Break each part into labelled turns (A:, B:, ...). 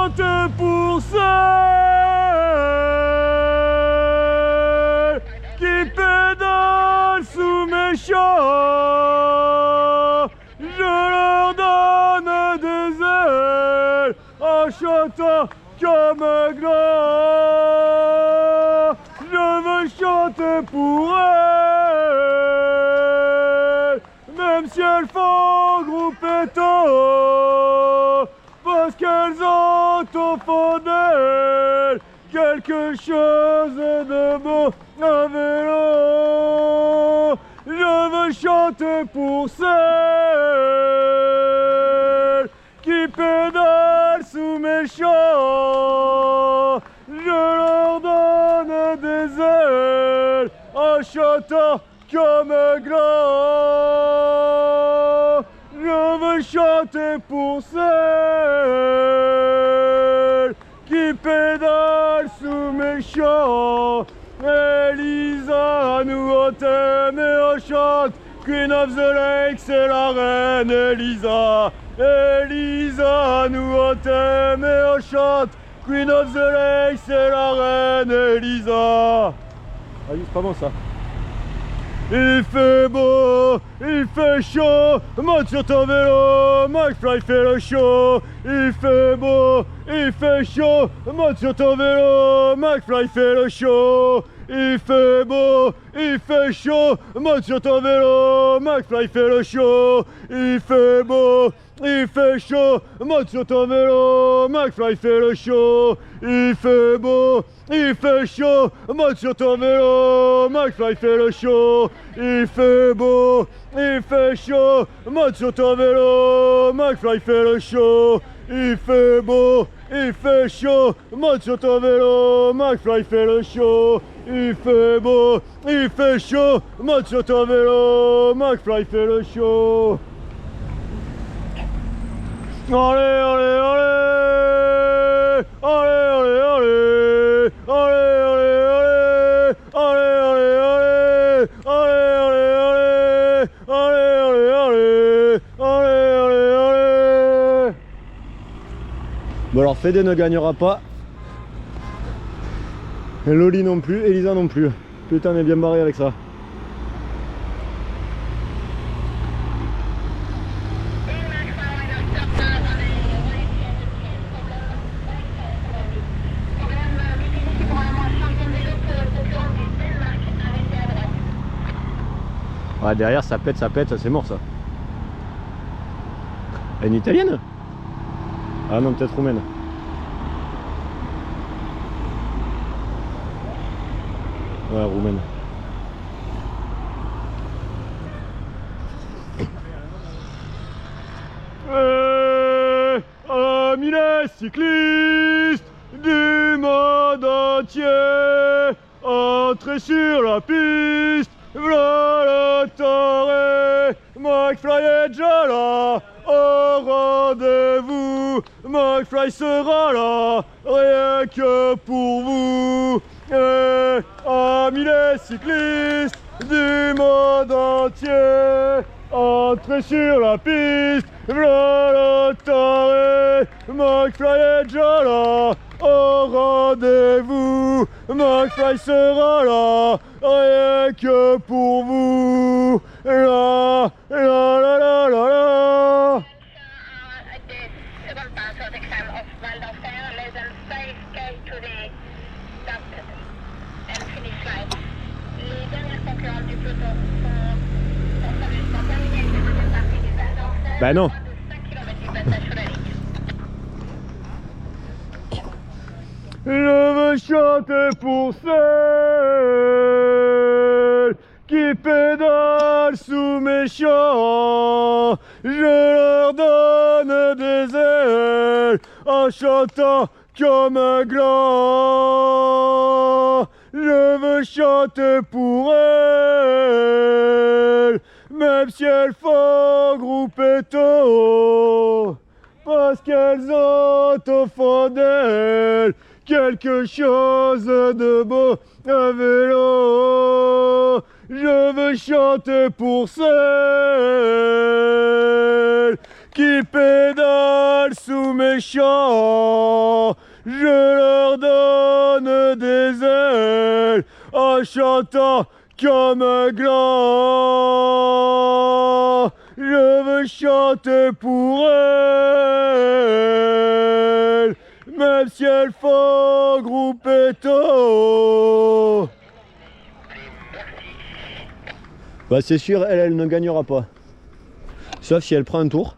A: chante pour celle qui pédale sous mes champs. Je leur donne des ailes en chantant comme un gland. Je veux chanter pour elles, même si elles font groupe étant, parce qu'elles ont au fond d'elles quelque chose de beau à vélo. Je veux chanter pour celles qui pédalent sous mes champs. Je leur donne des ailes en chantant comme un gland. Je veux chanter pour celles qui pédalent sous mes champs. Elisa, nous on t'aime et on chante. Queen of the Lake, c'est la reine Elisa. Elisa, nous on t'aime et on chante. Queen of the Lake, c'est la reine Elisa. Ah oui, c'est pas bon ça. Il fait beau, il fait chaud, monte sur ton vélo, McFly fait le show. Il fait beau, il fait chaud, monte sur ton vélo, McFly fait le show. Il fait beau, il fait chaud, monte sur ton vélo, McFly fait le show. Il fait beau, il fait chaud, monte sur ton vélo, McFly fait le show. Il fait beau, il fait chaud, monte sur ton vélo, McFly fait le show. Il fait beau, il fait chaud, monte sur ton vélo, McFly fait le show. Il fait beau, il fait chaud, monte sur ton vélo, McFly fait le show. Il fait beau, il fait chaud, monte sur ton vélo, McFly fait le show. Allez, allez, allez, allez, allez, allez, allez, allez, allez, allez, allez, allez, allez, allez, allez, allez. Bon alors Fédé ne gagnera pas. Et Loli non plus, Elisa non plus. Putain, on est bien barré avec ça. Ouais, derrière ça pète, ça c'est mort ça. Elle est une italienne? Ah non, peut-être roumaine. Ouais, roumaine. Amis les cyclistes du monde entier, entrez sur la piste, v'là le torré, McFly est déjà là, au rendez-vous, McFly sera là, rien que pour vous. Amis les cyclistes du monde entier, entrez sur la piste, v'là le torré, McFly est déjà là, au rendez-vous, McFly sera là, rien que pour vous. La la la la la la. Bah non. Je veux chanter pour celles qui pédalent sous mes champs. Je leur donne des ailes en chantant comme un gland. Je veux chanter pour elles, même si elles font groupe étant, parce qu'elles ont au fond d'elles quelque chose de beau à vélo. Je veux chanter pour celles qui pédalent sous mes champs. Je leur donne des ailes en chantant comme un gland. Je veux chanter pour elles, même si elles font groupetto. Bah c'est sûr, elle ne gagnera pas. Sauf si elle prend un tour.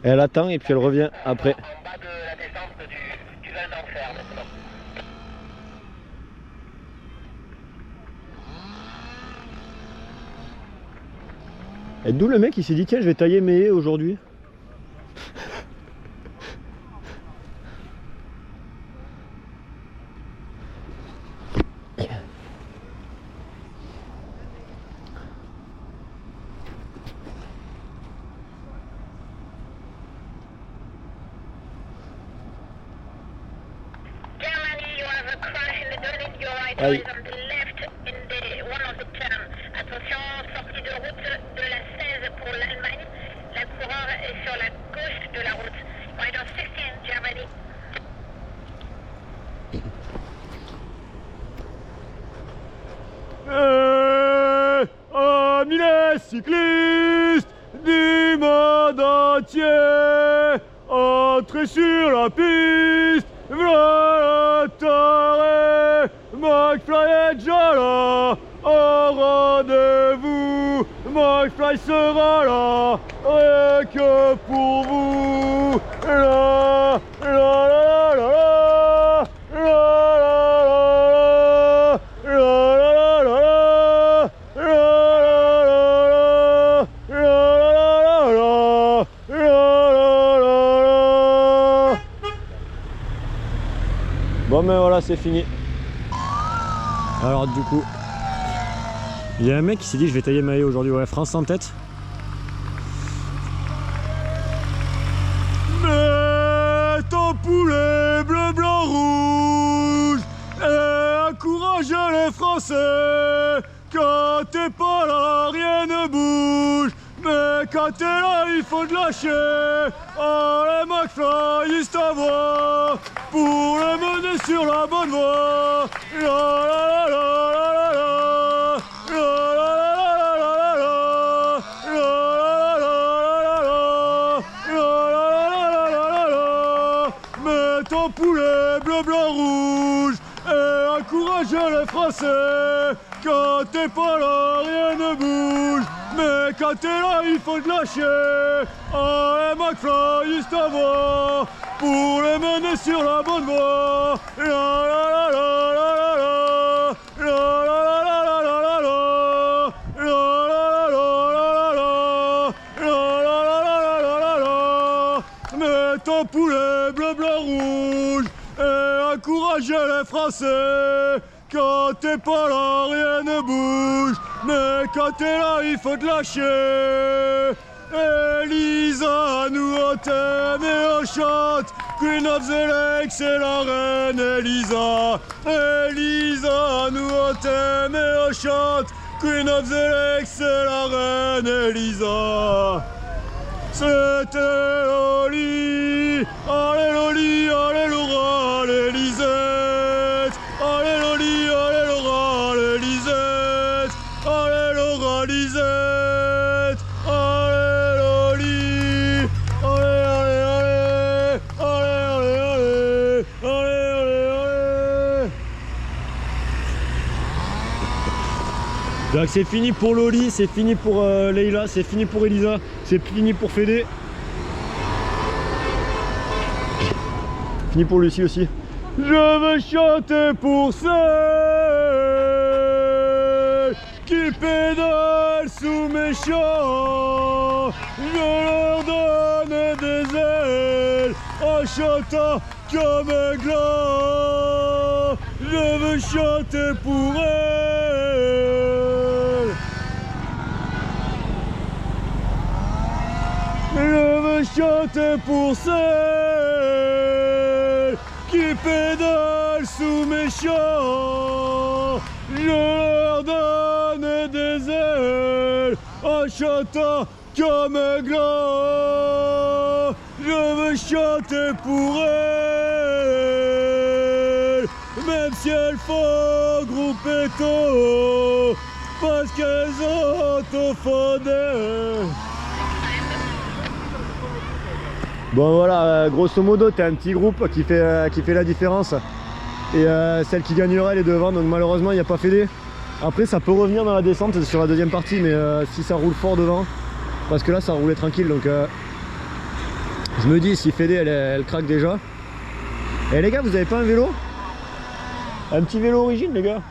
A: Elle attend et puis elle revient après.
B: En bas de la descente du Val d'Enfer maintenant.
A: Et d'où le mec il s'est dit tiens je vais tailler mes haies aujourd'hui.
B: Aïe. Attention, sortie de route de la 16 pour l'Allemagne. La coureur est sur la gauche de la route. Right on 16, Germany.
A: Amis les cyclistes du monde entier, entrez sur la piste, voilà Taré, McFly et Jala, au rendez-vous, McFly sera là, rien que pour vous, la la la la la Bon mais voilà c'est fini. Alors du coup il y a un mec qui s'est dit je vais tailler ma haie aujourd'hui, ouais, France en tête. Mais ton poulet bleu blanc rouge et encourage les Français. Quand t'es pas là rien ne bouge, mais quand t'es là il faut te lâcher. Oh les McFly ils t'envoient pour les mener sur la bonne voie. La la la la la la. Ton poulet bleu blanc rouge et encourage les Français. Quand t'es pas là rien ne bouge, mais quand t'es là il faut te lâcher. Oh les McFly ils t'envoient pour les mener sur la bonne voie. La la la la la la la la la la la la la ton poulet bleu blanc rouge et encourage les Français. Quand t'es pas là rien ne bouge, mais quand t'es là il faut te lâcher. Elisa nous on t'aime et on chante, Queen of the Lake c'est la reine Elisa. Elisa nous on t'aime et on chante, Queen of the Lake c'est la reine Elisa. C'était Loli, allez Loli, allez Laura, allez Lisette, allez Loli, allez Laura, allez Lisette, allez Laura, Lisette, allez Loli, allez, allez, allez, allez, allez, allez, allez, allez. Donc c'est fini pour Loli, c'est fini pour Leïla, c'est fini pour Elisa. C'est fini pour Fédé. Fini pour Lucie aussi. Je veux chanter pour celles qui pédalent sous mes champs. Je leur donne des ailes en chantant comme un gland. Je veux chanter pour elles. Je veux chanter pour celles qui pédalent sous mes champs. Je leur donne des ailes en chantant comme glas, je veux chanter pour elles, même si elles font groupe et tôt, parce qu'elles ont au fond d'elles. Bon voilà, grosso modo t'as un petit groupe qui fait la différence. Et celle qui gagnera elle est devant, donc malheureusement il n'y a pas Fédé. Après ça peut revenir dans la descente sur la deuxième partie, mais si ça roule fort devant, parce que là ça roulait tranquille, donc je me dis si Fédé elle craque déjà. Et les gars, vous avez pas un vélo? Un petit vélo origine les gars?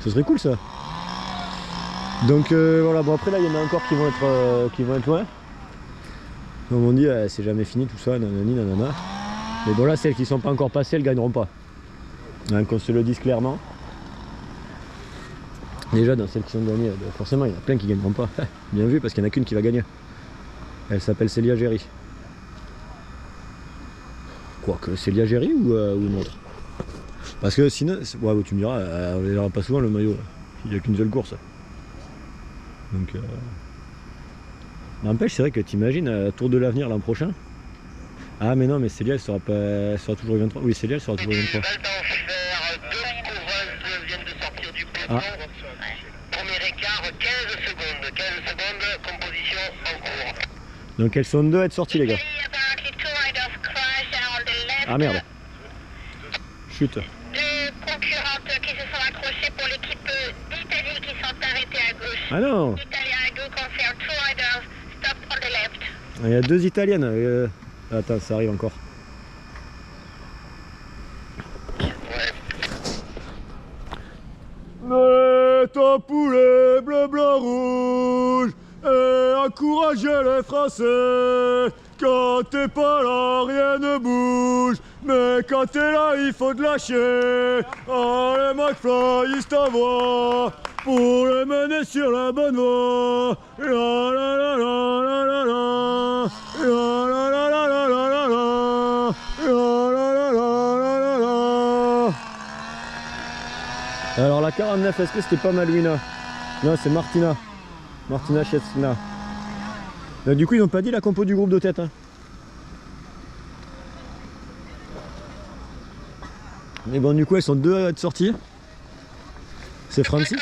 A: Ce serait cool ça. Donc voilà, bon après là il y en a encore qui vont être loin. Comme on dit, c'est jamais fini tout ça, nanani nanana. Mais bon là celles qui sont pas encore passées, elles gagneront pas. Hein, qu'on se le dise clairement. Déjà dans celles qui sont gagnées, forcément il y en a plein qui gagneront pas. Bien vu, parce qu'il n'y en a qu'une qui va gagner. Elle s'appelle Célia Géry. Quoi que Célia Géry ou une autre? Parce que sinon, ouais, tu me diras, on les verra pas souvent le maillot. Il n'y a qu'une seule course. Donc n'empêche, c'est vrai que t'imagines Tour de l'avenir l'an prochain. Ah mais non, mais Célia elle sera pas, elle sera toujours 23. Oui, Célia elle sera toujours 23.
B: Deux coureuses viennent de sortir du peloton.
A: Ah.
B: Premier écart, 15 secondes. 15 secondes, composition en cours.
A: Donc elles sont deux à être sorties les gars. Ah merde. Chute.
B: Deux concurrentes qui se sont accrochées pour l'équipe d'Italie qui sont arrêtées à gauche.
A: Ah non.
B: Italia I do confirm two riders stop on the left.
A: Il y a deux italiennes. Attends, ça arrive encore. Mets ton poulet bleu, blanc, rouge et encouragez les Français. Quand t'es pas là, rien ne bouge. Mais quand t'es là, il faut te lâcher. Allez, McFly, il t'envoie pour les mener sur la bonne voie. La la la la la la la. La la la la la la la la. La la la la la la la. Alors la 49, est-ce que c'était pas Malwina? Non, c'est Martina. Martina Chesna. Du coup, ils n'ont pas dit la compo du groupe de tête. Hein. Mais bon, du coup, elles sont deux à être sorties. C'est Francis.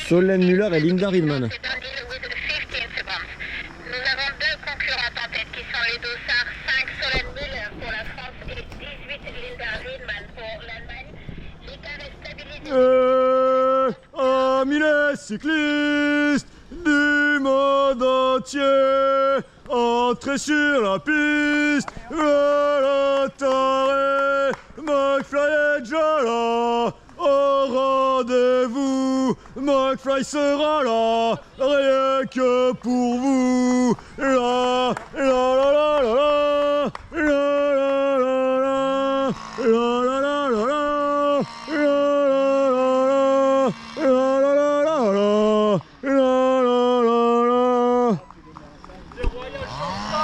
A: Solène Müller et Linda Riedman.
B: Nous avons deux concurrentes en tête qui sont les dossards 5 Solène Müller pour la France et 18 Linda Riedman pour l'Allemagne. L'écart est stabilisé.
A: Amis les cyclistes du monde entier, entrez sur la piste, le taré, McFly et Jala, au rendez-vous, McFly sera là, rien que pour vous, la la la la la la la la la la la la.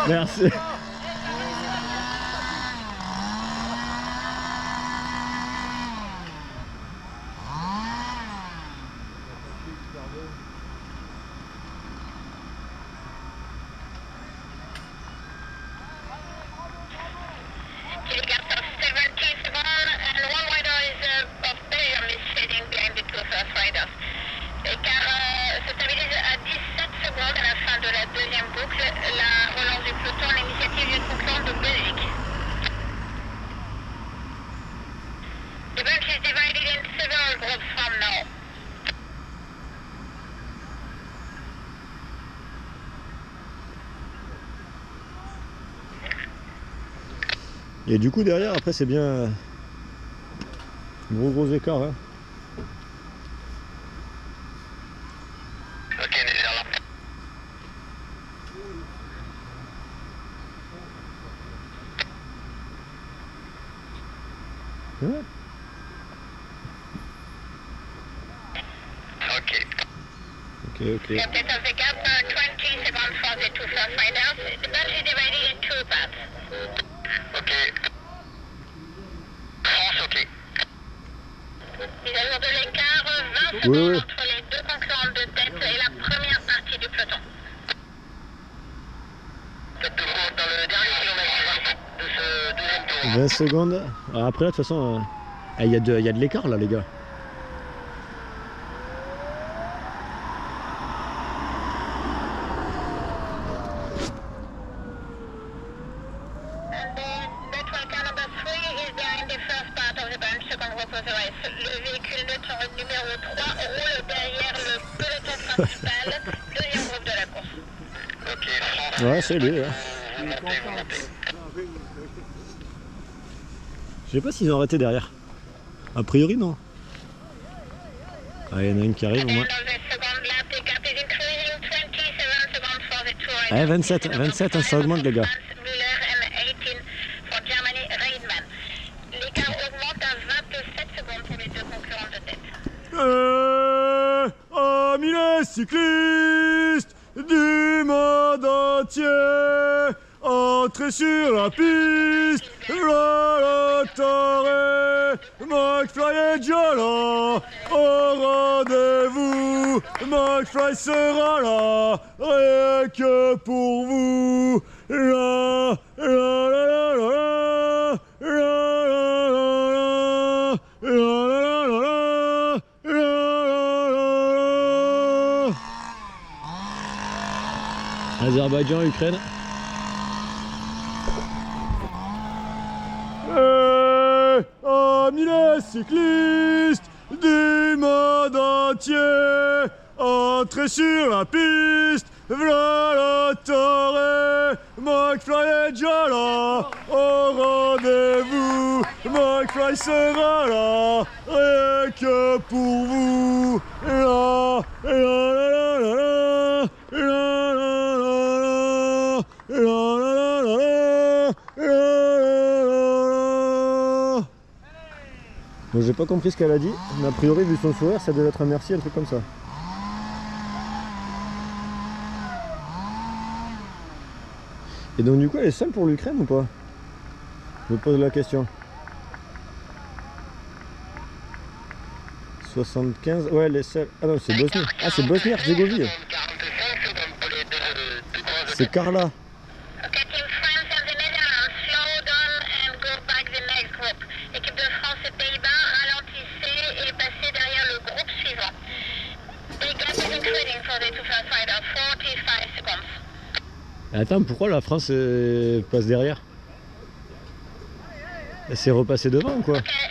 A: Merci.
B: L'écart se stabilise à 17 secondes à la fin de la deuxième boucle. La relance du peloton, l'initiative du concurrent de Belgique. The bunch is divided in several groups from now.
A: Et du coup derrière après c'est bien gros écart hein.
B: Ok, déjà là.
A: Ouais. Ok.
B: Captain of the gap, 20 seconds for the two first riders. The bunch is divided in two parts. Ok. secondes
A: oui.
B: entre les deux concurrents de tête et la première partie du peloton. C'est toujours dans le dernier kilomètre de ce deuxième tour.
A: 20 secondes. Alors après, là, de toute façon, il y a de l'écart, là, les gars.
B: Le véhicule neutre numéro 3 roule derrière le peloton principal, deuxième groupe de la course. Ok, France.
A: Ouais, c'est lui. Ouais.
B: Vous montez.
A: Je sais pas s'ils ont arrêté derrière. A priori, non. Ah, il y en a une qui arrive au moins. Eh, 27, ça augmente, les gars.
B: L'écart augmente à 27 secondes pour les deux concurrents de tête.
A: Amis les cyclistes du monde entier, entrez sur la piste, la Torre, McFly et Jola, au rendez-vous, McFly sera là, rien que pour vous, la la la la la Azerbaïdjan, Ukraine. Amis les cyclistes du monde entier, entrez sur la piste, v'là la Torre, McFly et Jola, au rendez-vous, McFly sera là, rien que pour vous, la la la la la la la la la la. Bon, j'ai pas compris ce qu'elle a dit, mais a priori, vu son sourire, ça devait être un merci, un truc comme ça. Et donc, du coup, elle est seule pour l'Ukraine ou pas? Je me pose la question. 75, ouais, elle est seule. Ah non, c'est Bosnie. Ah, c'est Bosnie-Herzégovine. C'est Carla.
B: Ok, Team France and the Netherlands, slow down and go back the next group. Équipe de France et Pays-Bas, ralentissez et passez derrière le groupe suivant. The gap is increasing for the two first riders, 45 seconds.
A: Attends, pourquoi la France passe derrière? Elle s'est repassée devant ou quoi?
B: Okay.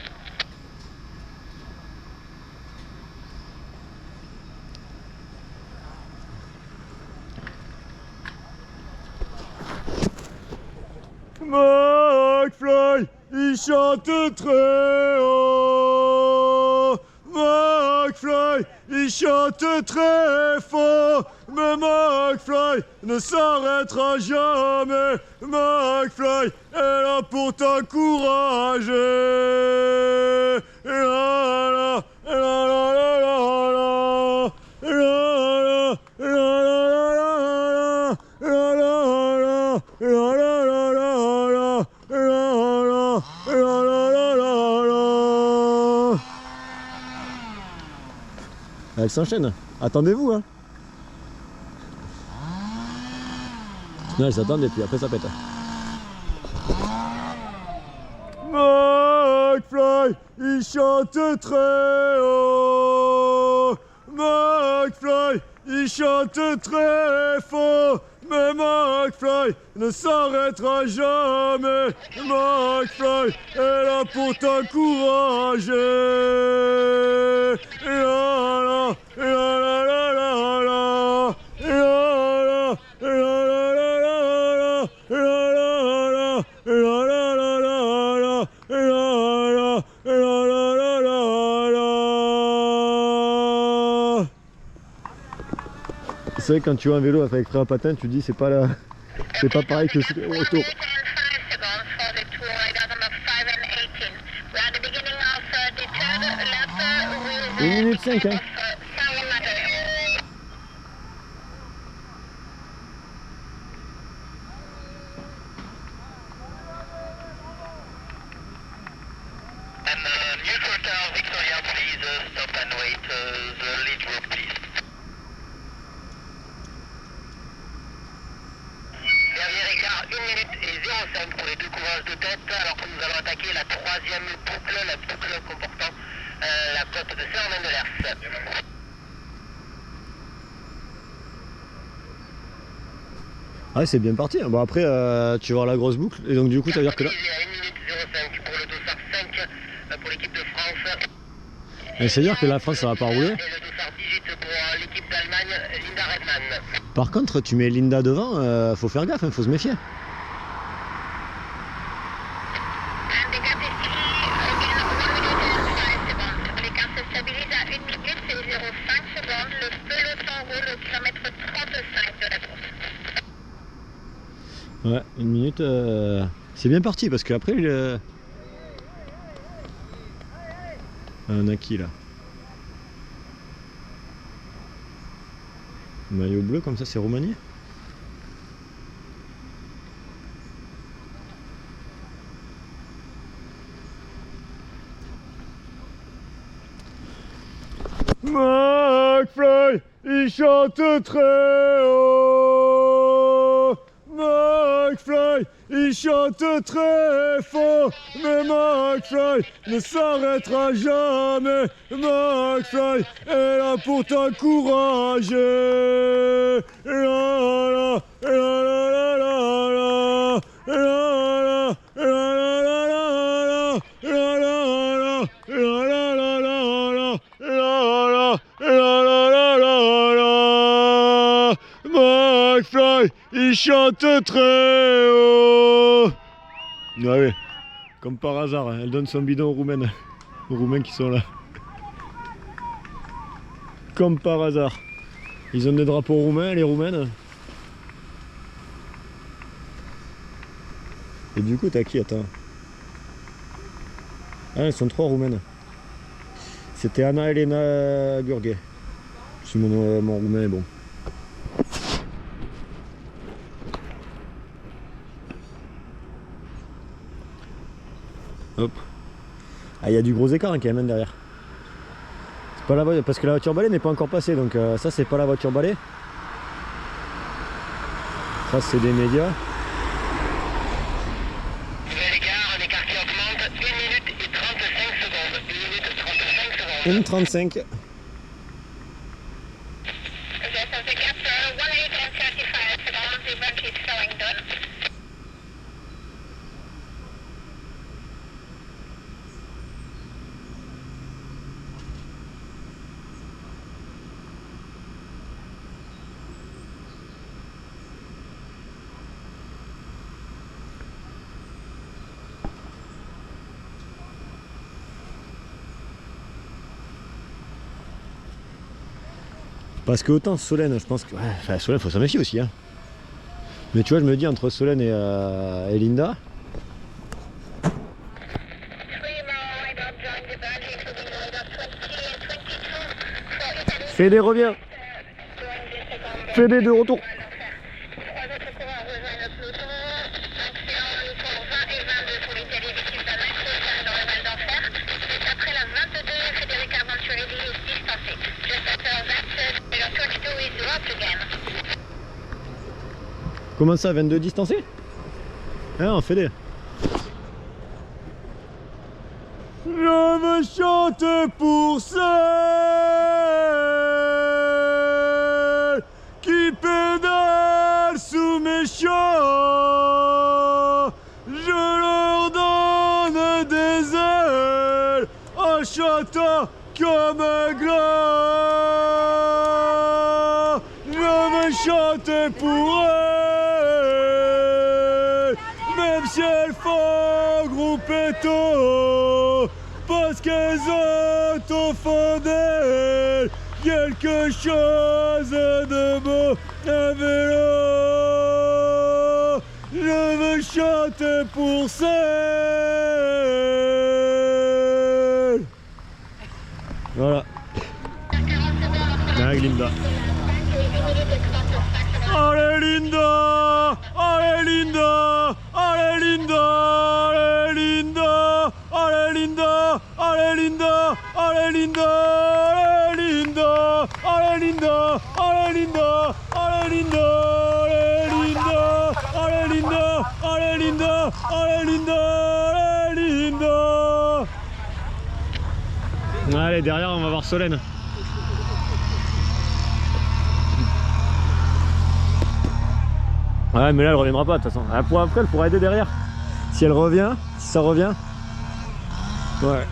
A: McFly, il chante très haut. McFly, il chante très fort. Mais McFly ne s'arrêtera jamais. McFly est là pour t'encourager. La la la la la la la la la la la. Elle s'enchaîne. Attendez-vous, hein. Non, elle s'attend et puis après ça pète. McFly, il chante très haut. McFly, il chante très fort. Mais McFly ne s'arrêtera jamais. McFly est là pour t'encourager. La la la la la la la la la. C'est vrai que quand tu vois un vélo avec frein à patin, tu dis c'est pas là, c'est pas pareil que le autour. 1 minute 5, hein.
B: And neutral tower Victoria, please stop and wait. The
A: Ah, c'est bien parti. Bon, après, tu vas voir la grosse boucle. Et donc, du coup, ça veut dire que là.
B: À 1 minute 05 pour le dossard 5 pour l'équipe de France.
A: Et c'est-à-dire que la France, ça va pas rouler.
B: Et le dossard 18 pour l'équipe d'Allemagne, Linda Redman.
A: Par contre, tu mets Linda devant, faut faire gaffe, faut se méfier.
B: Handicap ici, again, 1 minute et 5 secondes. L'écart se stabilise à 1 minute et 05 secondes. Le peloton roule au kilomètre 35 de la course.
A: Ouais, 1 minute, c'est bien parti parce qu'après, on a qui là? Maillot bleu comme ça, c'est Roumanie? McFly, il chante très haut. McFly, il chante très fort. Mais McFly ne s'arrêtera jamais. McFly est là pour t'encourager. La la la la la la la la McFly, il chante très haut. Ah oui, comme par hasard, elle donne son bidon aux Roumaines qui sont là. Comme par hasard. Ils ont des drapeaux roumains, les Roumaines. Et du coup, t'as qui? Attends. Ah, elles sont 3 Roumaines. C'était Anna Elena Gurghe. Si mon roumain est bon. Hop. Ah, il y a du gros écart hein, quand même derrière. C'est pas la voiture, parce que la voiture balai n'est pas encore passée, donc ça c'est pas la voiture balai. Ça c'est des médias.
B: Nouvel écart, un écart qui augmente, 1 minute et 35 secondes. 1 minute et 35 secondes.
A: 1,35.
B: Yes, of the gap, 1 minute and 35 seconds. The event is slowing down.
A: Parce que autant Solène, je pense que. Ouais, enfin, Solène, faut s'en méfier aussi. Hein. Mais tu vois, je me dis entre Solène et Linda. Fédé revient. Fédé de retour. Comment ça, 22 distancés? Hein, on fait des. Je veux chanter pour celle qui pédale sous mes champs. Je leur donne des ailes en chantant comme un gland. Je veux chanter pour elles, même si elles font groupetto, parce qu'elles ont au fond d'elles quelque chose de beau, un vélo. Je veux chanter pour celle. Voilà. Avec Linda. Allez Linda, allez Linda, allez Linda, allez Linda, allez Linda, allez Linda, allez Linda, allez Linda, allez Linda, allez Linda, allez Linda, allez Linda, allez Linda, allez Linda, allez Linda. Allez, derrière on va voir Solène. Ouais, mais là elle reviendra pas de toute façon. Après elle pourra aider derrière. Si elle revient, si ça revient. Ouais.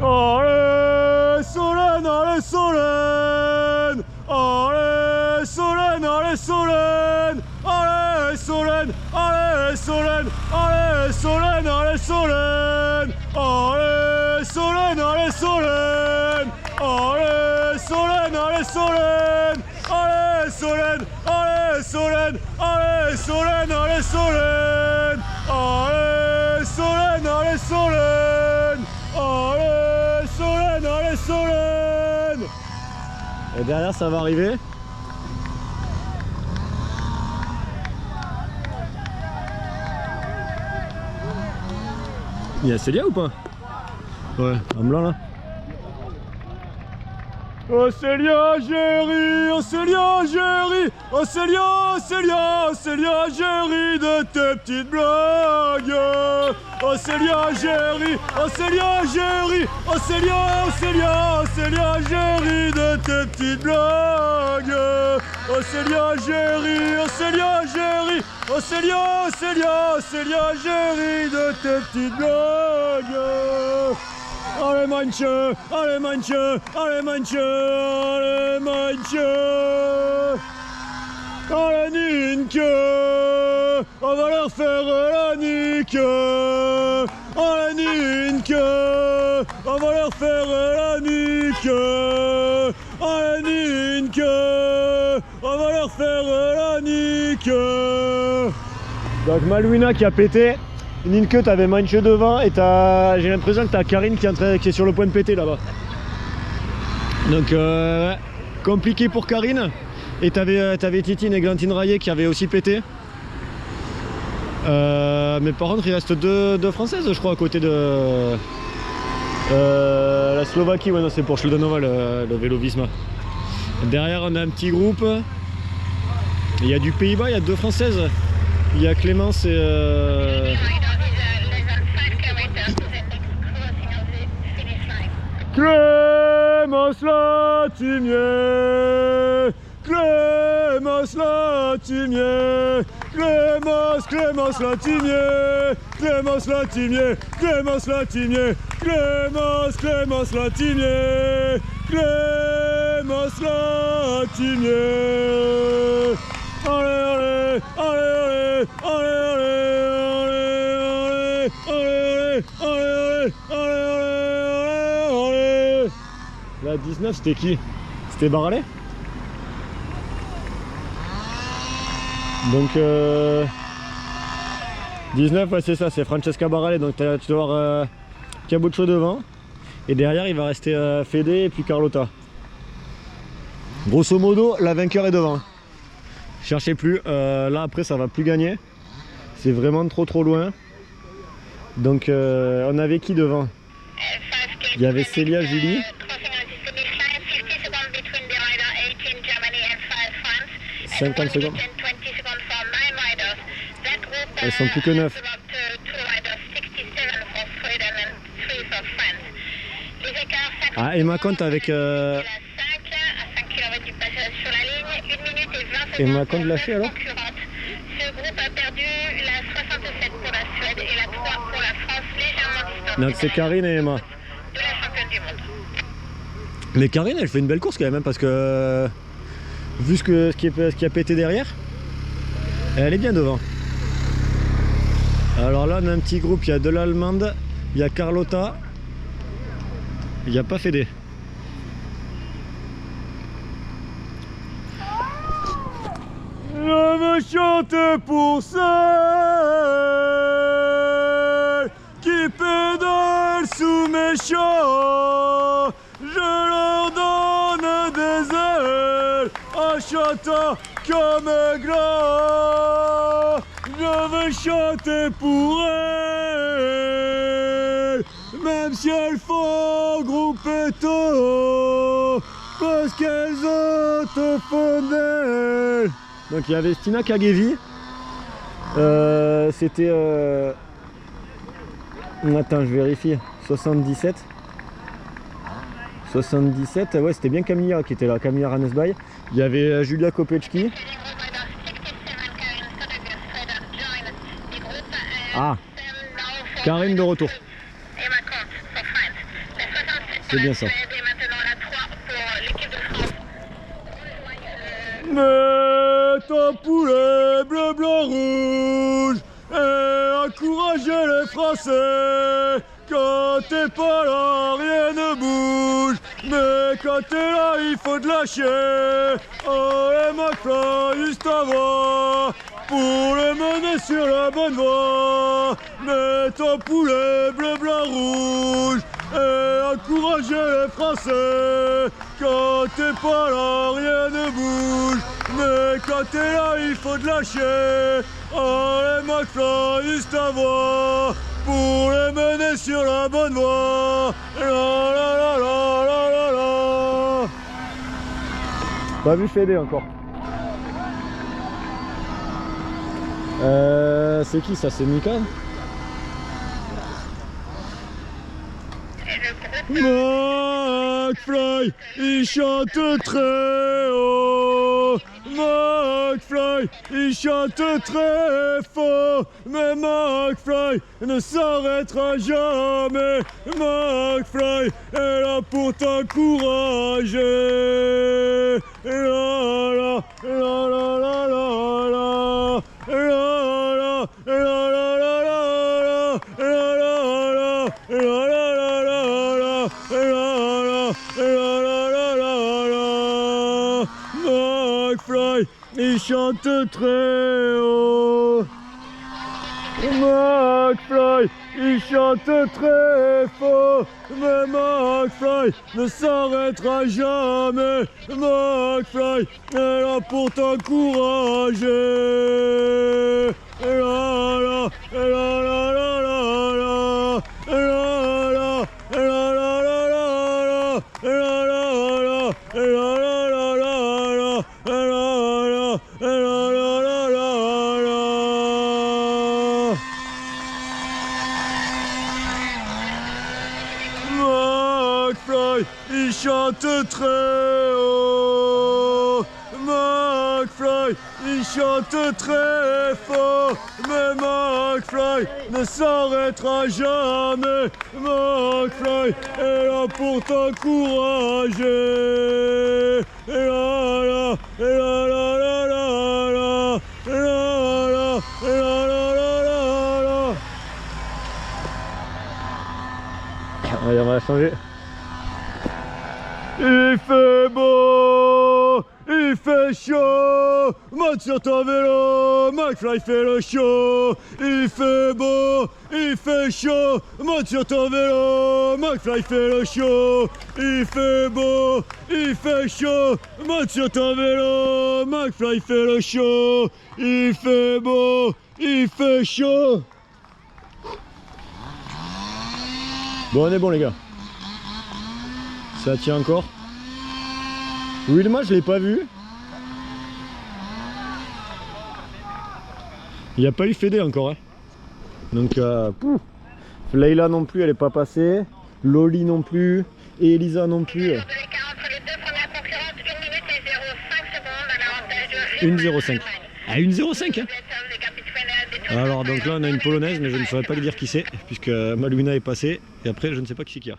A: Allez Solène, allez Solène. Allez Solène, allez Solène. Allez Solène, allez Solène. Allez Solène, allez Solène. Allez Solène, allez Solène. Allez Solène, allez Solène. Allez Solène, allez Solène. Allez Solène, allez Solène. Allez Solène, allez Solène. Allez Solène, allez Solène. Et derrière ça va arriver. Il y a Célia ou pas? Ouais, en blanc là. Oh Célia, j'ai ri, oh Célia, j'ai ri, oh Célia, Célia, Célia, j'ai ri de tes petites blagues. Oh Célia, j'ai ri, oh Célia, j'ai ri, oh Célia, oh Célia, Célia, j'ai ri de tes petites blagues. Oh Célia, j'ai ri, oh Célia, j'ai ri, oh Célia, Célia, Célia, j'ai ri de tes petites blagues. Allez Manche, allez Manche, allez Manche, allez Manche. Allez Ninke, on va leur faire la nique. Allez Ninke, on va leur faire la nique. Allez Ninke, on va leur faire la nique. Donc Malouina qui a pété. Ninke, t'avais Manche devant et j'ai l'impression que t'as Karine qui est sur le point de péter là-bas. Donc compliqué pour Karine. Et t'avais Titine et Glantine Raillet qui avaient aussi pété. Mais par contre il reste deux Françaises je crois à côté de la Slovaquie. Ouais non, c'est pour Schledanova le vélo Visma. Derrière on a un petit groupe. Il y a du Pays-Bas, il y a 2 Françaises. Il y a Clémence et Clémence Latimier, Clémence Latimier, Clémence Latimier, Clémence Latimier, Clémence Latimier, Clémence Latimier, Clémence Latimier. Allez, allez, allez, allez, allez, allez, allez, allez. La 19 c'était qui? C'était Barallet. Donc 19 ouais c'est ça, c'est Francesca Barallet. Donc tu dois avoir Cabuccio devant. Et derrière il va rester Fede et puis Carlotta. Grosso modo la vainqueur est devant. Cherchez plus, là après ça va plus gagner. C'est vraiment trop loin. Donc on avait qui devant? Il y avait Célia, Julie. 50 secondes. Elles sont plus que 9. Ah, Emma compte avec... Emma compte lâché alors?
B: Ce groupe a perdu la 67 pour la Suède et la 3 pour la France, légèrement distancée.
A: Donc c'est Karine et Emma.
B: De la championne du monde.
A: Mais Karine elle fait une belle course quand même hein, parce que vu ce qui a pété derrière, elle est bien devant. Alors là on a un petit groupe, il y a de l'Allemande, il y a Carlotta, il n'y a pas Fede. Je veux chanter pour celles qui pédalent sous mes champs. Je leur donne des ailes en chantant comme un gland. Je veux chanter pour elles, même si elles font groupeto, parce qu'elles ont au fond d'elles. Donc il y avait Stina Kagevi, c'était... Attends, je vérifie, 77, ouais c'était bien Camilla qui était là, Camilla Ranesbaï. Il y avait Julia Kopechki. Ah, Karine de retour.
B: Et Macron, son frère. La 67
A: C'est bien ça.
B: Et maintenant la 3 pour l'équipe de France.
A: Mais ton poulet bleu, blanc, rouge et encourager les Français. Quand t'es pas là, rien ne bouge. Mais quand t'es là, il faut te lâcher. Oh, et McFly juste avant pour le mener sur la bonne voie. Mais ton poulet bleu, blanc, rouge et encourager les Français. Quand t'es pas là, rien ne bouge. Mais quand t'es là, il faut te lâcher. Oh, les McFly juste avant pour les mener sur la bonne voie. La la la la la la la. Pas vu Fédé encore. C'est qui ça? C'est Mika? McFly, il chante très haut. McFly, il chante très fort. Mais McFly ne s'arrêtera jamais. McFly est là pour t'encourager. La la la la la la la. La la la la la la la. La la la la la. McFly, il chante très haut. McFly, il chante très fort. Mais McFly ne s'arrêtera jamais. McFly est là pour t'encourager. La la la la la la la. La la la la la la. La la la la McFly, il chante très haut. McFly, il chante très fort. Mais McFly ne s'arrêtera jamais. McFly est là pour t'encourager. La la la la la la la. La la la la la la. Allez, on va changer. Il fait beau, il fait chaud, monte sur ton vélo, McFly fait le show. Il fait beau, il fait chaud, monte sur ton vélo, McFly fait le show. Il fait beau, il fait chaud, monte sur ton vélo, McFly fait le show. Il fait beau, il fait chaud. Bon, on est bon les gars. Ça tient encore. Wilma, je l'ai pas vu. Il n'y a pas eu Fédé encore. Hein. Donc, Leïla non plus, elle n'est pas passée. Loli non plus. Et Elisa non plus.
B: 1:05 secondes.
A: 1:05. Ah, 1:05 hein. Alors donc là on a une polonaise, mais je ne saurais pas lui dire qui c'est, puisque Malwina est passée, et après je ne sais pas qui c'est qu'il y a.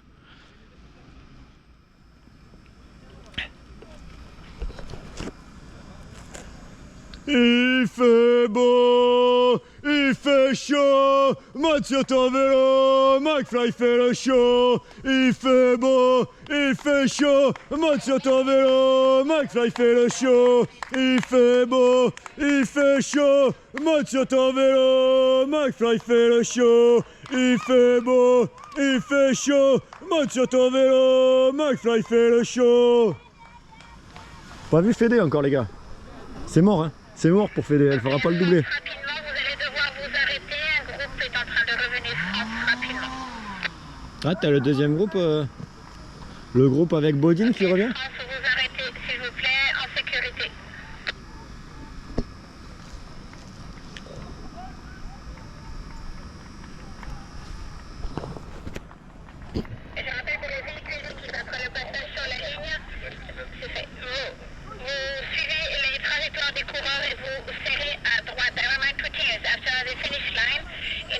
A: Il fait beau, il fait chaud, monte sur ton vélo, McFly fait le show. Il fait beau, il fait chaud, monte sur ton vélo, McFly fait le show. Il fait beau, il fait chaud, monte sur ton vélo, McFly fait le show. Il fait beau, il fait chaud, monte sur ton vélo, McFly fait le show. Pas vu Fédé encore les gars. C'est mort hein. C'est mort pour Fédé, elle fera pas le doublé.
B: Rapidement, vous allez devoir vous arrêter. Un groupe est en train de revenir France rapidement.
A: Ah, t'as le deuxième groupe, le groupe avec Bodine qui revient.
B: France, vous arrêtez, s'il vous plaît, en sécurité. Et je rappelle que les véhicules qui après le passage sur la ligne, c'est fait. Vous suivez les trajectoires des coureurs et vous serrez à droite. I remind routines after the finish line in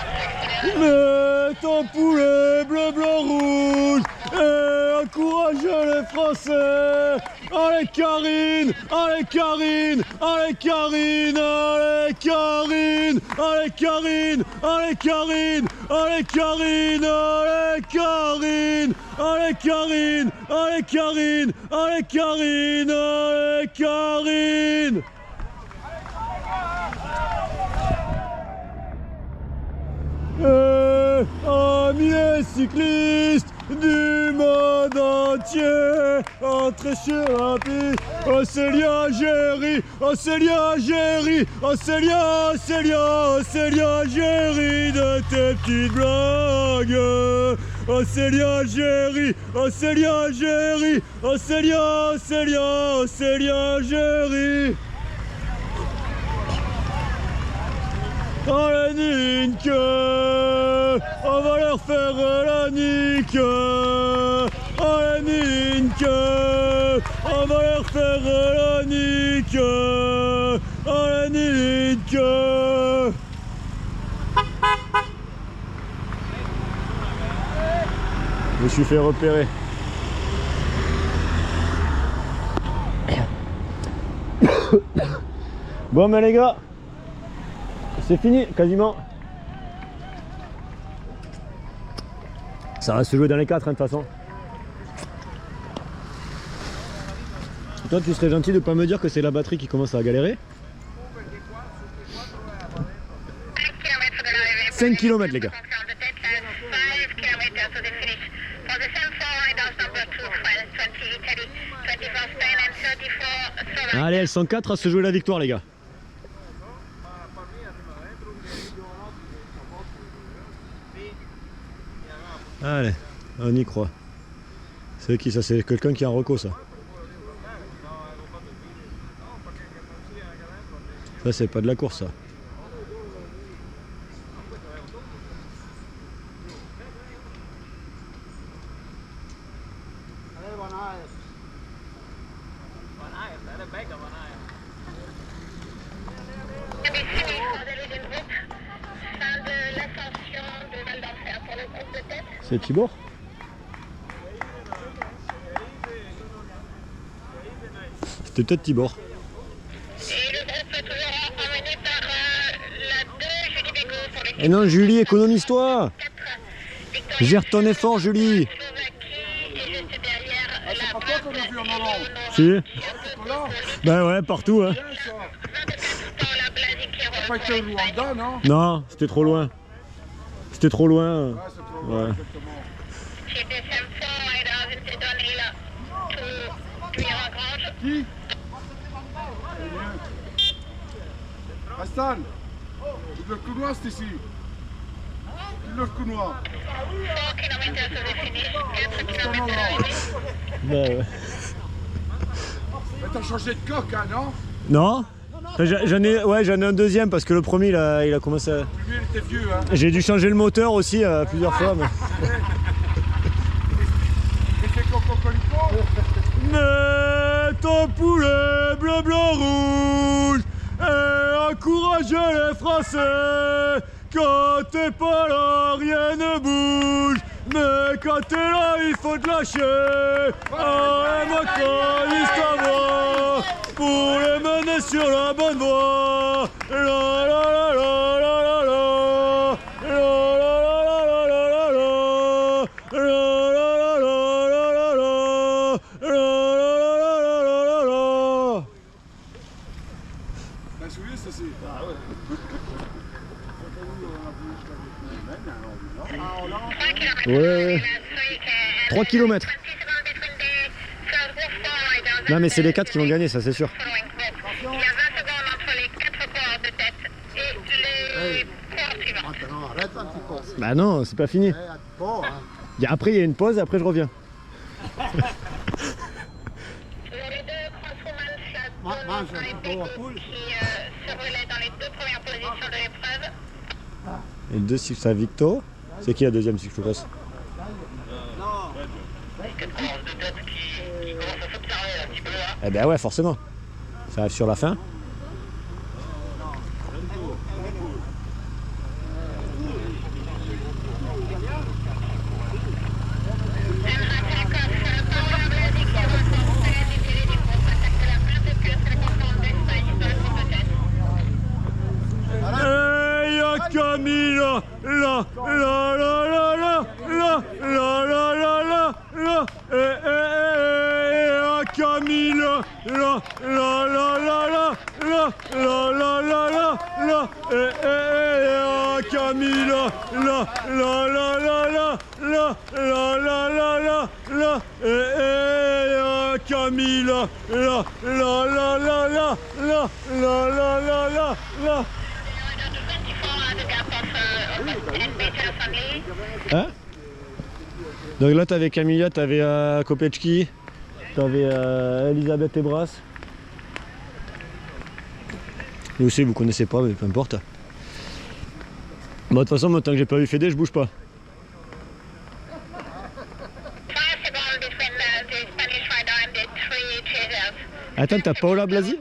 A: Mais ton poulet bleu, blanc, rouge et encouragez les Français. Allez Karine, allez Karine, allez Karine, allez Karine, allez Karine, allez Karine, allez Karine, allez Karine, allez Karine, allez Karine, allez Karine, allez Karine. Amis les cyclistes du monde entier, entrez sur la piste. Oh Célia Géry, oh Célia Géry, oh Célia, Célia, oh Célia Géry de tes petites blagues. Oh Célia Géry, oh Célia Géry, oh Célia, Célia, oh Célia Géry. Oh la nique, on va leur faire la nique. Oh la nique, on va leur faire la nique. Oh la nique. Je me suis fait repérer. Bon mais les gars, c'est fini, quasiment. Ça va se jouer dans les 4 hein, de toute façon. Toi, tu serais gentil de pas me dire que c'est la batterie qui commence à galérer. 5 km les gars. Allez, elles sont 4 à se jouer la victoire les gars. Allez, on y croit. C'est qui ça? C'est quelqu'un qui a un reco ça. Ça c'est pas de la course ça. C'est Tibor? C'était peut-être Tibor. Et non Julie, économise-toi. Gère ton effort Julie. Si. Ben ouais, partout hein.
C: Pas été Rwanda, non?
A: Non, c'était trop loin. C'était trop loin.
C: Ouais, c'est trop loin,
A: Ouais.
C: exactement. Qui? Hassan, le couloir c'est ici. Le couloir.
A: Ben ouais.
C: Mais t'as changé de coque, hein, non?
A: Non. Enfin, j'en ai un deuxième parce que le premier il a commencé à...
C: Lui, il était vieux, hein.
A: J'ai dû changer le moteur aussi plusieurs fois. Mais...
C: Et c'est Coco-Colico?
A: Mais ton poulet bleu, blanc, rouge et encouragez les Français. Quand t'es pas là, rien ne bouge. Mais quand t'es là, il faut te lâcher. Ah, moi pour les mener sur la bonne voie. La la la la la la la. La la la la la la la. La la la la la la la. La la la la la la.
C: T'as suivi ceci? Ah ouais.
A: Ouais. 3 km. Non mais c'est les 4 qui vont gagner, ça c'est sûr.
B: Il y a 20 secondes entre les 4 coureurs de tête et les coureurs suivants.
C: Maintenant, arrête un petit peu.
A: Bah non, c'est pas fini. Après il y a une pause et après je reviens.
B: Les deux crosswoman dans les pécos qui se relaient dans les deux premières positions de l'épreuve.
A: Et le 2 cyclocross Victo. C'est qui la deuxième cyclocross? Eh ben ouais, forcément. Ça arrive sur la fin. Camilla, la la la la la la la la la la la Camilla, la la la la la la la la la la la Camilla, la la la la la la la la la la la Camilla, la la la la la la la la la la la. Hein? Donc là t'avais Camilla, t'avais Kopechki, t'avais Elisabeth Ebras. Et aussi vous connaissez pas mais peu importe. Bon, de toute façon moi tant que j'ai pas vu Fédé je bouge pas. Attends, t'as Paola Blasi?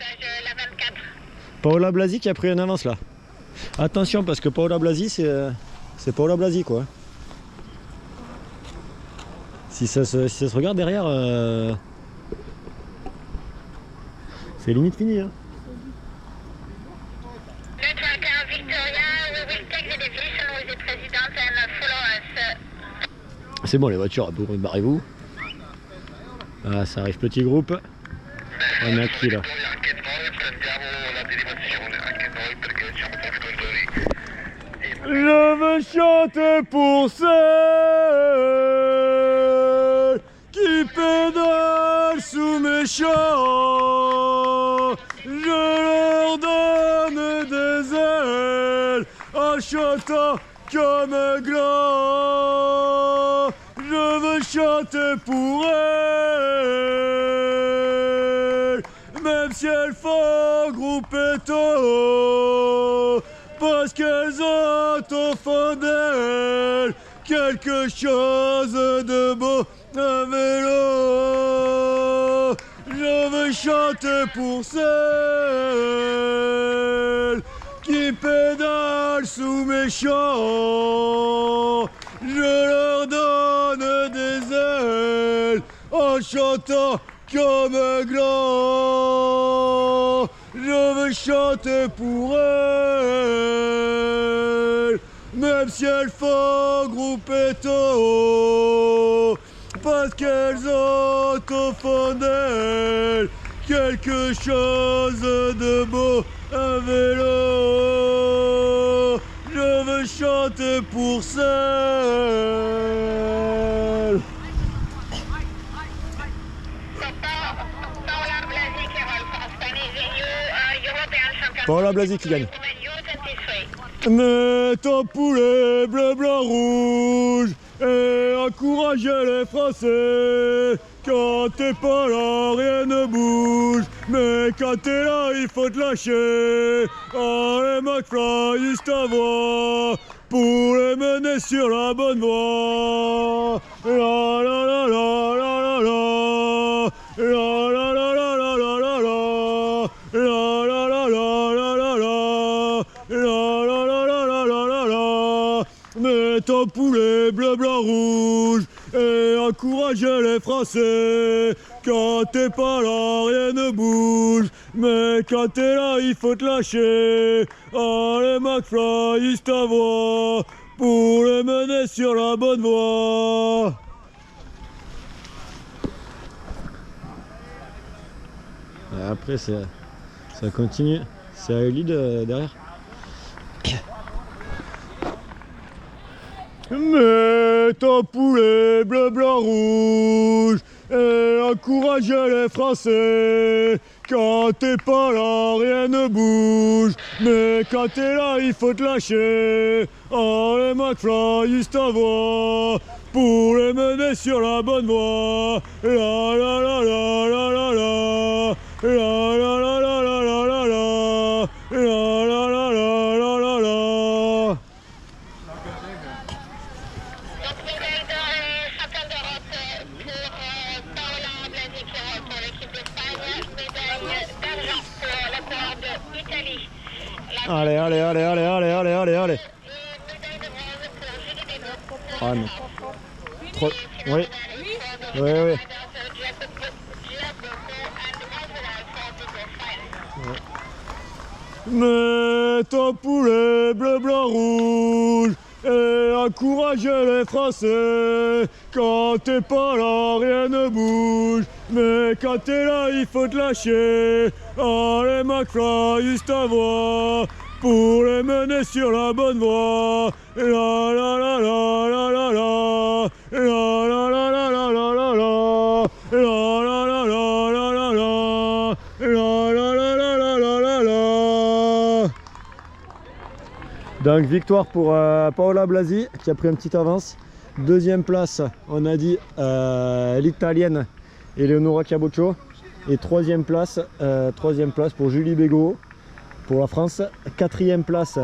A: Paola Blasi qui a pris une avance là. Attention parce que Paola Blasi c'est Paola Blasi quoi. Si ça se regarde derrière, c'est limite fini. Hein. C'est bon les voitures, barrez-vous. Ah, ça arrive petit groupe. On a qui là? Je veux chanter pour ceux qui pédalent sous mes champs. Je leur donne des ailes en chantant comme un gland. Je veux chanter pour elles, même si elles font groupe étau, parce qu'elles ont au fond d'elles quelque chose de beau, un vélo. Je veux chanter pour celles qui pédalent sous mes champs. Je leur donne des ailes en chantant comme un gland. Je veux chanter pour elles, même si elles font groupe étau, parce qu'elles ont au fond d'elles quelque chose de beau, un vélo. Je veux chanter pour celles. Paola Blasi qui gagne. Mets ton poulet bleu, blanc, rouge et encourage les Français. Quand t'es pas là, rien ne bouge. Mais quand t'es là, il faut te lâcher. Oh, les McFly, ils t'envoient pour les mener sur la bonne voie. La la la la la la la. La la la la la la la la. La la la la la la la. La la la la la la la la. Mets ton poulet bleu, blanc, rouge et encourage les Français. Quand t'es pas là, rien ne bouge. Mais quand t'es là, il faut te lâcher. Oh, les McFly, ils t'envoient pour les mener sur la bonne voie. Après, ça continue. C'est à Elide derrière. Mets ton poulet bleu, blanc, rouge et encourage les Français. Quand t'es pas là, rien ne bouge. Mais quand t'es là, il faut te lâcher. Oh, les McFly, ils t'envoient pour les mener sur la bonne voie. La la la la la la la. La la la la la la la la. La la la la la la la.
B: Donc médaille d'or et champion d'Europe pour Paola Blasi pour l'équipe d'Espagne, médaille d'argent pour la coureur d'Italie.
A: Allez, allez, allez, allez, allez, allez, allez, allez.
B: Et médaille de bronze pour Julie Desmaux.
A: Ah non. Trop... Oui. Oui, oui. Mets ton poulet bleu, blanc, rouge et encourage les Français. Quand t'es pas là, rien ne bouge. Mais quand t'es là, il faut te lâcher. Allez, McFly, juste à voix pour les mener sur la bonne voie. La la la la la la la. La la la la la la la la. La la la la la la la. La la la la la la la la. Donc victoire pour Paola Blasi qui a pris une petite avance. Deuxième place, on a dit l'italienne Eleonora Caboccio. Et troisième place pour Julie Bégaud pour la France. Quatrième place,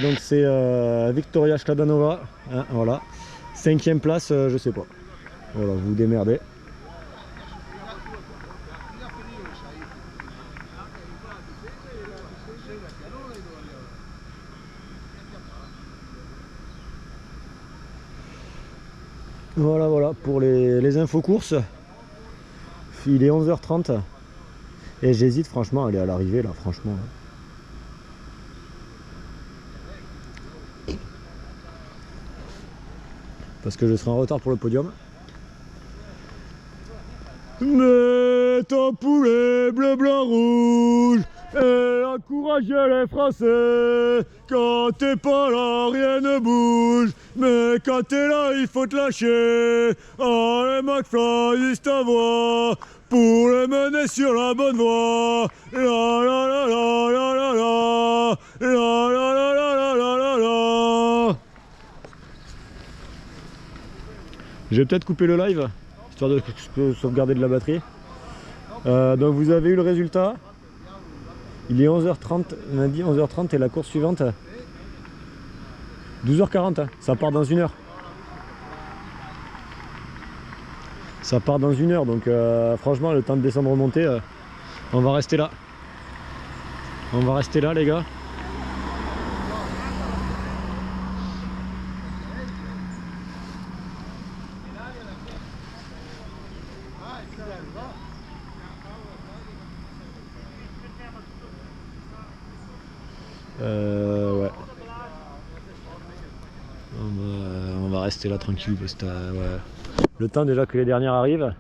A: donc c'est Victoria Skladanova. Hein, voilà. Cinquième place, je sais pas. Voilà, vous vous démerdez. Voilà pour les infos courses. Il est 11h30 et j'hésite franchement à aller à l'arrivée là, franchement. Parce que je serai en retard pour le podium. Mets ton poulet bleu, blanc, rouge et encourage les Français. Quand t'es pas là, rien ne bouge. Mais quand t'es là, il faut te lâcher. Allez, McFly, juste à voix pour les mener sur la bonne voie. La la la la la la la. La la la la la la la la. Je vais peut-être couper le live, histoire de sauvegarder de la batterie. Donc vous avez eu le résultat. Il est 11h30, on a dit 11h30 et la course suivante 12h40, hein. Ça part dans 1 heure. Ça part dans 1 heure, donc franchement le temps de descendre remonter, on va rester là. On va rester là les gars. Ouais. On va rester là tranquille parce que ouais. Le temps déjà que les dernières arrivent,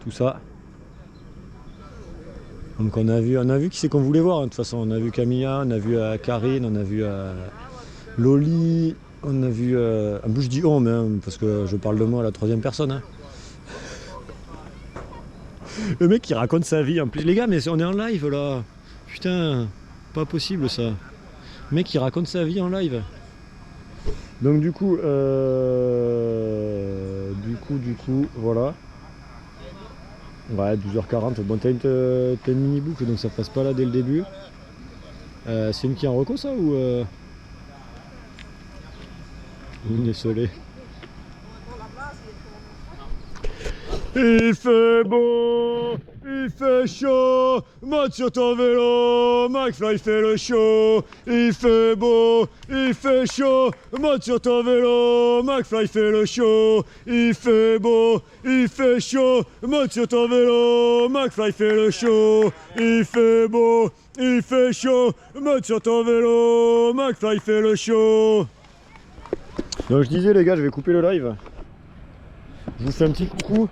A: tout ça. Donc on a vu qui c'est qu'on voulait voir, hein, de toute façon. On a vu Camilla, on a vu Karine, on a vu Loli, on a vu. En plus je dis on, mais hein, parce que je parle de moi à la 3e personne. Hein. Le mec qui raconte sa vie en plus. Les gars, mais on est en live là. Putain, pas possible ça. Le mec qui raconte sa vie en live. Donc du coup, voilà. Ouais, 12h40. Bon, t'as une mini boucle, donc ça passe pas là dès le début. C'est une qui est en reco ça ou une esselée. Il fait beau, il fait chaud, monte sur ton vélo, McFly fait le show. Il fait beau, il fait chaud, monte sur ton vélo, McFly fait le show. Il fait beau, il fait chaud, monte sur ton vélo, McFly fait le show. Il fait beau, il fait chaud, monte sur ton vélo, McFly fait le show. Donc je disais les gars, je vais couper le live. Je vous fais un petit coucou.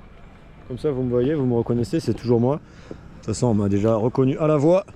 A: Comme ça vous me voyez, vous me reconnaissez, c'est toujours moi. De toute façon on m'a déjà reconnu à la voix.